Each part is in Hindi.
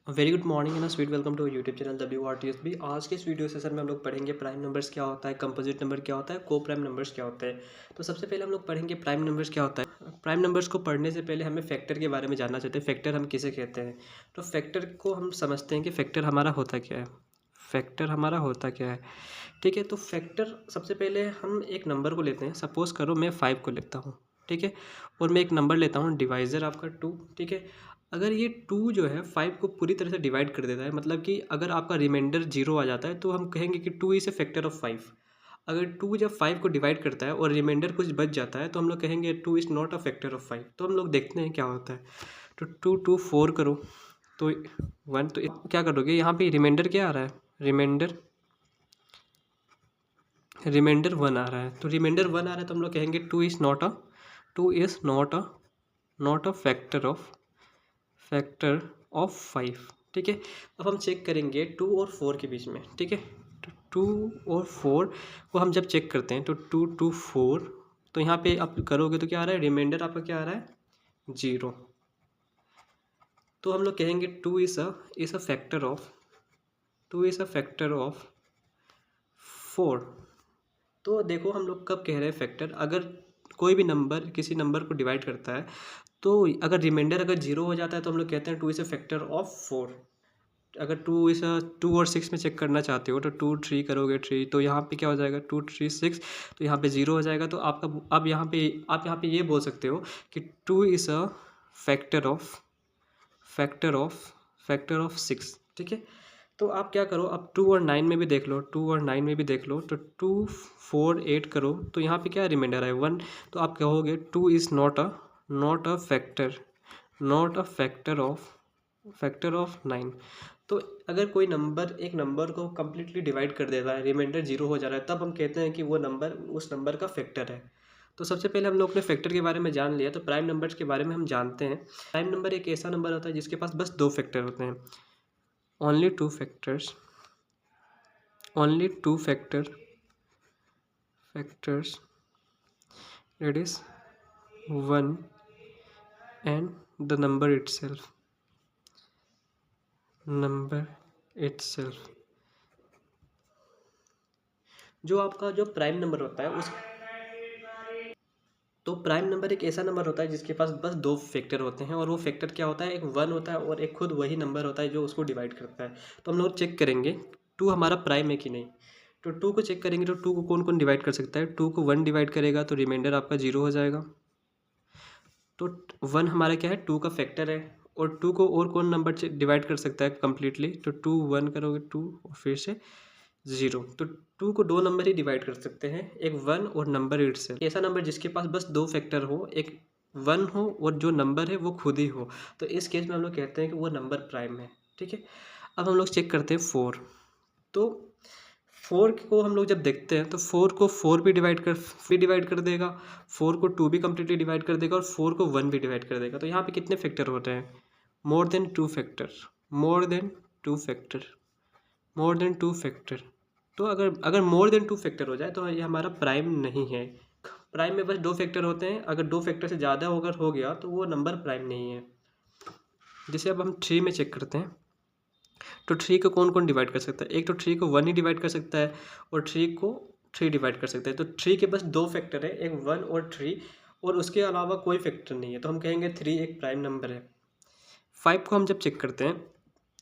Very good morning and sweet welcome to YouTube channel WRTSB। आज के इस वीडियो सेशन में हम लोग पढ़ेंगे प्राइम नंबर्स क्या होता है, कंपोजिट नंबर क्या होता है, को प्राइम नंबर्स क्या होते हैं। तो सबसे पहले हम लोग पढ़ेंगे प्राइम नंबर्स क्या होता है। प्राइम नंबर्स को पढ़ने से पहले हमें फैक्टर के बारे में जानना चाहते हैं। फैक्टर हम किसे कहते हैं, तो फैक्टर को हम समझते हैं कि फैक्टर हमारा होता क्या है। फैक्टर हमारा होता क्या है, ठीक है। तो फैक्टर सबसे पहले हम एक नंबर को लेते हैं। सपोज करो मैं 5 को लेता हूँ, ठीक है, और मैं एक नंबर लेता हूँ डिवाइज़र आपका 2, ठीक है। अगर ये 2 जो है 5 को पूरी तरह से डिवाइड कर देता है, मतलब कि अगर आपका रिमाइंडर 0 आ जाता है तो हम कहेंगे कि 2 इज़ ए फैक्टर ऑफ 5। अगर 2 जब 5 को डिवाइड करता है और रिमाइंडर कुछ बच जाता है तो हम लोग कहेंगे 2 is not a factor of 5। तो हम लोग देखते हैं क्या होता है। तो 2 2 4 करो तो 1, तो क्या करोगे, यहाँ पे रिमाइंडर क्या आ रहा है, रिमाइंडर 1 आ रहा है। तो रिमाइंडर 1 आ रहा है तो हम लोग कहेंगे 2 is not a factor of 5, ठीक है। अब हम चेक करेंगे 2 और 4 के बीच में, ठीक है। तो 2 और 4 को हम जब चेक करते हैं तो 2 2 4, तो यहाँ पे आप करोगे तो क्या आ रहा है, रिमाइंडर आपका क्या आ रहा है, 0। तो हम लोग कहेंगे 2 इज़ अ फैक्टर ऑफ 4। तो देखो हम लोग कब कह रहे हैं फैक्टर, अगर कोई भी नंबर किसी नंबर को डिवाइड करता है तो अगर रिमाइंडर अगर 0 हो जाता है तो हम लोग कहते हैं 2 इज़ अ फैक्टर ऑफ 4। अगर 2 और 6 में चेक करना चाहते हो तो 2 3 करोगे 3, तो यहाँ पे क्या हो जाएगा, 2 3 6, तो यहाँ पे 0 हो जाएगा। तो आपका अब यहाँ पे ये बोल सकते हो कि 2 is a factor of factor of factor of 6, ठीक है। तो आप क्या करो, अब 2 और 9 में भी देख लो, 2 और 9 में भी देख लो, तो 2 4 8 करो तो यहाँ पे क्या रिमाइंडर है 1। तो आप कहोगे 2 is not a factor of 9। तो अगर कोई नंबर एक नंबर को कम्प्लीटली डिवाइड कर देता है, रिमाइंडर 0 हो जा रहा है, तब हम कहते हैं कि वो नंबर उस नंबर का फैक्टर है। तो सबसे पहले हम लोग ने फैक्टर के बारे में जान लिया, तो प्राइम नंबर्स के बारे में हम जानते हैं। प्राइम नंबर एक ऐसा नंबर होता है जिसके पास बस 2 फैक्टर होते हैं, only two factors that is 1 and the number itself। जो आपका जो प्राइम नंबर होता है उस तो प्राइम नंबर एक ऐसा नंबर होता है जिसके पास बस 2 फैक्टर होते हैं, और वो फैक्टर क्या होता है, एक 1 होता है और एक खुद वही नंबर होता है जो उसको डिवाइड करता है। तो हम लोग चेक करेंगे 2 हमारा प्राइम है कि नहीं। तो 2 को चेक करेंगे तो 2 को कौन कौन डिवाइड कर सकता है, 2 को 1 डिवाइड करेगा तो रिमाइंडर आपका 0 हो जाएगा। तो 1 हमारा क्या है, 2 का फैक्टर है। और 2 को और कौन नंबर से डिवाइड कर सकता है कम्प्लीटली, तो 2 1 करोगे 2 और फिर से 0। तो 2 को 2 नंबर ही डिवाइड कर सकते हैं, एक 1 और नंबर इटसेल्फ। ऐसा नंबर जिसके पास बस 2 फैक्टर हो, एक 1 हो और जो नंबर है वो खुद ही हो, तो इस केस में हम लोग कहते हैं कि वो नंबर प्राइम है, ठीक है। अब हम लोग चेक करते हैं 4। तो 4 को हम लोग जब देखते हैं तो 4 को 4 भी डिवाइड कर देगा, 4 को 2 भी कम्प्लीटली डिवाइड कर देगा और 4 को 1 भी डिवाइड कर देगा। तो यहाँ पे कितने फैक्टर होते हैं, more than two factor more than two factor. तो अगर मोर देन 2 फैक्टर हो जाए तो ये हमारा प्राइम नहीं है। प्राइम में बस 2 फैक्टर होते हैं, अगर 2 फैक्टर से ज़्यादा अगर हो गया तो वो नंबर प्राइम नहीं है। जैसे अब हम 3 में चेक करते हैं, तो 3 को कौन कौन डिवाइड कर सकता है, एक तो 3 को 1 ही डिवाइड कर सकता है और 3 को 3 डिवाइड कर सकता है। तो 3 के बस 2 फैक्टर है, एक 1 और 3, और उसके अलावा कोई फैक्टर नहीं है, तो हम कहेंगे 3 एक प्राइम नंबर है। 5 को हम जब चेक करते हैं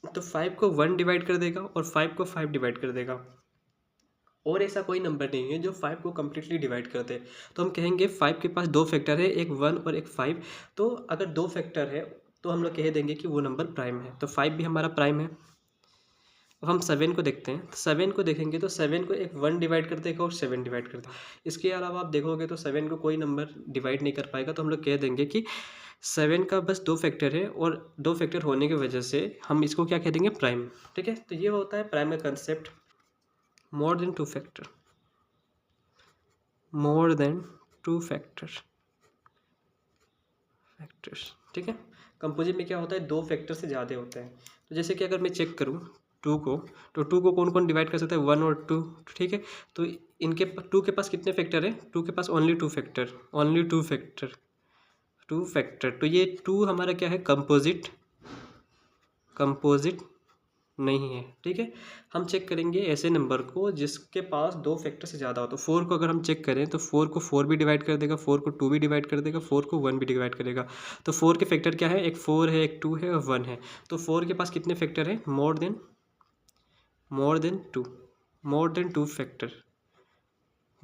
तो 5 को 1 डिवाइड कर देगा और 5 को 5 डिवाइड कर देगा, और ऐसा कोई नंबर नहीं है जो 5 को कम्प्लीटली डिवाइड कर दे। तो हम कहेंगे 5 के पास 2 फैक्टर है, एक 1 और एक 5। तो अगर 2 फैक्टर है तो हम लोग कह देंगे कि वो नंबर प्राइम है, तो 5 भी हमारा प्राइम है। अब हम 7 को देखते हैं, तो 7 को देखेंगे तो 7 को एक 1 डिवाइड कर देगा और 7 डिवाइड कर देगा। इसके अलावा आप देखोगे तो 7 को कोई नंबर डिवाइड नहीं कर पाएगा, तो हम लोग कह देंगे कि 7 का बस 2 फैक्टर है और 2 फैक्टर होने की वजह से हम इसको क्या कह देंगे, प्राइम, ठीक है। तो ये होता है प्राइम का concept, more than two factor factors, ठीक है। कंपोजिट में क्या होता है, 2 फैक्टर से ज़्यादा होते हैं। तो जैसे कि अगर मैं चेक करूँ 2 को, तो 2 को कौन कौन डिवाइड कर सकता है, 1 और 2, ठीक है। तो इनके 2 के पास कितने फैक्टर है, 2 के पास ओनली टू फैक्टर। तो ये 2 हमारा क्या है, कंपोजिट कंपोजिट नहीं है। ठीक है, हम चेक करेंगे ऐसे नंबर को जिसके पास दो फैक्टर से ज़्यादा हो। तो 4 को अगर हम चेक करें तो 4 को 4 भी डिवाइड कर देगा, 4 को 2 भी डिवाइड कर देगा, 4 को 1 भी डिवाइड करेगा। तो 4 के फैक्टर क्या है, एक 4 है, एक 2 है और 1 है। तो 4 के पास कितने फैक्टर हैं, more than 2, more than 2 factor,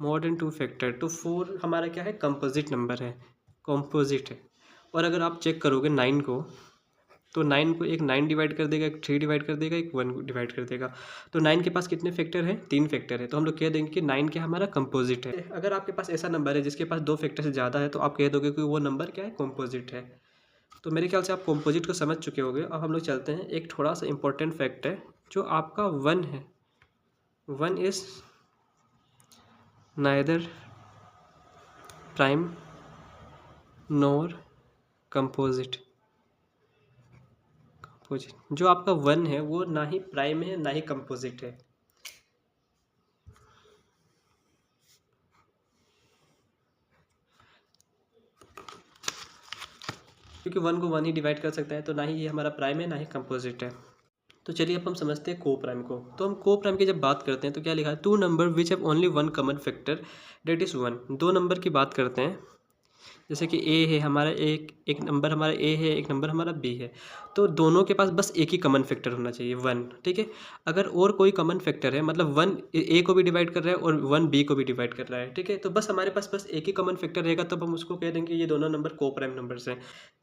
more than 2 factor. तो 4 हमारा क्या है, कंपोजिट नंबर है, कंपोजिट है। और अगर आप चेक करोगे 9 को, तो 9 को एक 9 डिवाइड कर देगा, एक 3 डिवाइड कर देगा, एक 1 डिवाइड कर देगा। तो 9 के पास कितने फैक्टर हैं, 3 फैक्टर है। तो हम लोग कह देंगे कि 9 क्या हमारा कंपोजिट है। अगर आपके पास ऐसा नंबर है जिसके पास दो फैक्टर से ज़्यादा है तो आप कह दोगे कि वो नंबर क्या है, कंपोजिट है। तो मेरे ख्याल से आप कंपोजिट को समझ चुके होंगे। अब हम लोग चलते हैं, एक थोड़ा सा इंपॉर्टेंट फैक्ट है जो आपका 1 है। 1 is neither prime nor composite. जो आपका 1 है वो ना ही प्राइम है ना ही कंपोजिट है। क्योंकि 1 को 1 ही डिवाइड कर सकता है, तो ना ही ये हमारा प्राइम है ना ही कंपोजिट है। तो चलिए अब हम समझते हैं को प्राइम को। तो हम को प्राइम की जब बात करते हैं तो क्या लिखा है, 2 number which have only 1 common factor that is 1। दो नंबर की बात करते हैं, जैसे कि ए है हमारा, एक नंबर हमारा ए है, एक नंबर हमारा बी है। तो दोनों के पास बस एक ही कॉमन फैक्टर होना चाहिए, 1। ठीक है, अगर और कोई कॉमन फैक्टर है, मतलब 1 ए को भी डिवाइड कर रहा है और 1 बी को भी डिवाइड कर रहा है, ठीक है, तो बस हमारे पास बस एक ही कॉमन फैक्टर रहेगा, तब हम उसको कह देंगे ये दोनों नंबर को प्राइम नंबर्स हैं।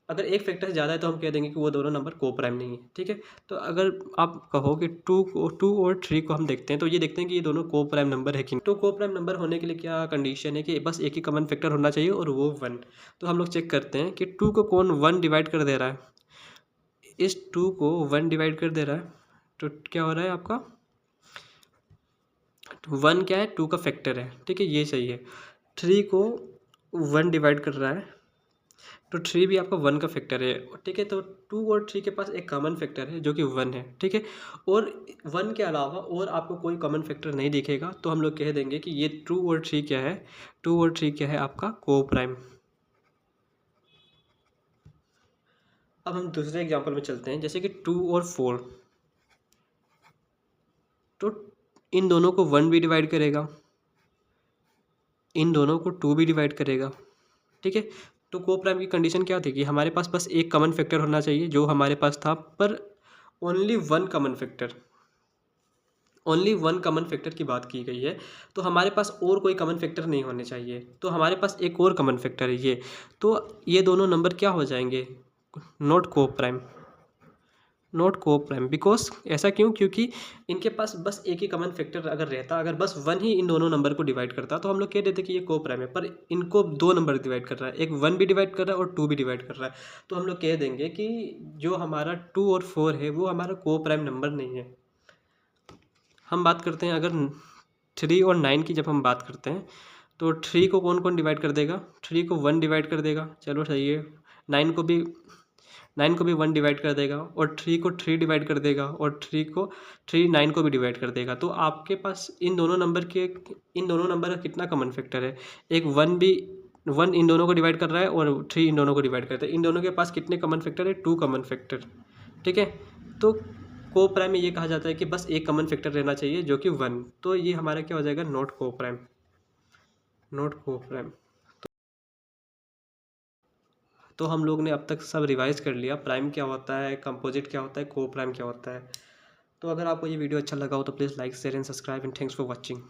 अगर एक फैक्टर से ज़्यादा है तो हम कह देंगे कि वो दोनों नंबर को प्राइम नहीं है। ठीक है, तो अगर आप कहो कि 2 और 3 को हम देखते हैं तो ये देखते हैं कि ये दोनों को प्राइम नंबर है कि नहीं। तो को प्राइम नंबर होने के लिए क्या कंडीशन है कि बस एक ही कॉमन फैक्टर होना चाहिए और वो 1। तो हम लोग चेक करते हैं कि 2 को कौन 1 डिवाइड कर दे रहा है। इस 2 को 1 डिवाइड कर दे रहा है, तो क्या हो रहा है आपका, 1 क्या है, 2 का फैक्टर है। ठीक है, ये सही है। 3 को 1 डिवाइड कर रहा है, तो 3 भी आपका 1 का फैक्टर है। ठीक है, तो 2 और 3 के पास एक कॉमन फैक्टर है जो कि 1 है। ठीक है, और 1 के अलावा और आपको कोई कॉमन फैक्टर नहीं दिखेगा, तो हम लोग कह देंगे कि ये 2 और 3 क्या है, 2 और 3 क्या है आपका को प्राइम। अब हम दूसरे एग्जांपल में चलते हैं, जैसे कि 2 और 4। तो इन दोनों को 1 भी डिवाइड करेगा, इन दोनों को 2 भी डिवाइड करेगा। ठीक है, तो को प्राइम की कंडीशन क्या थी कि हमारे पास बस एक कॉमन फैक्टर होना चाहिए, जो हमारे पास था, पर only 1 common factor, only 1 common factor की बात की गई है। तो हमारे पास और कोई कॉमन फैक्टर नहीं होने चाहिए। तो हमारे पास एक और कॉमन फैक्टर है ये, तो ये दोनों नंबर क्या हो जाएंगे, नॉट को प्राइम, नॉट को प्राइम। बिकॉज ऐसा क्यों, क्योंकि इनके पास बस एक ही कॉमन फैक्टर अगर रहता, अगर बस 1 ही इन दोनों नंबर को डिवाइड करता, तो हम लोग कह देते कि ये को प्राइम है। पर इनको दो नंबर डिवाइड कर रहा है, एक 1 भी डिवाइड कर रहा है और 2 भी डिवाइड कर रहा है। तो हम लोग कह देंगे कि जो हमारा 2 और 4 है वो हमारा को प्राइम नंबर नहीं है। हम बात करते हैं अगर 3 और 9 की, जब हम बात करते हैं तो 3 को कौन कौन डिवाइड कर देगा, 3 को 1 डिवाइड कर देगा, चलो सही है। 9 को भी 1 डिवाइड कर देगा, और 3 को 3 डिवाइड कर देगा, और 3 9 को भी डिवाइड कर देगा। तो आपके पास इन दोनों नंबर का कितना कॉमन फैक्टर है, एक 1 इन दोनों को डिवाइड कर रहा है और 3 इन दोनों को डिवाइड करता है। इन दोनों के पास कितने कॉमन फैक्टर है, 2 कॉमन फैक्टर। ठीक है, तो को प्राइम में ये कहा जाता है कि बस एक कॉमन फैक्टर रहना चाहिए जो कि 1। तो ये हमारा क्या हो जाएगा, नॉट को प्राइम, नॉट को प्राइम। तो हम लोग ने अब तक सब रिवाइज कर लिया, प्राइम क्या होता है, कंपोजिट क्या होता है, को प्राइम क्या होता है। तो अगर आपको ये वीडियो अच्छा लगा हो तो please like share and subscribe and thanks for watching.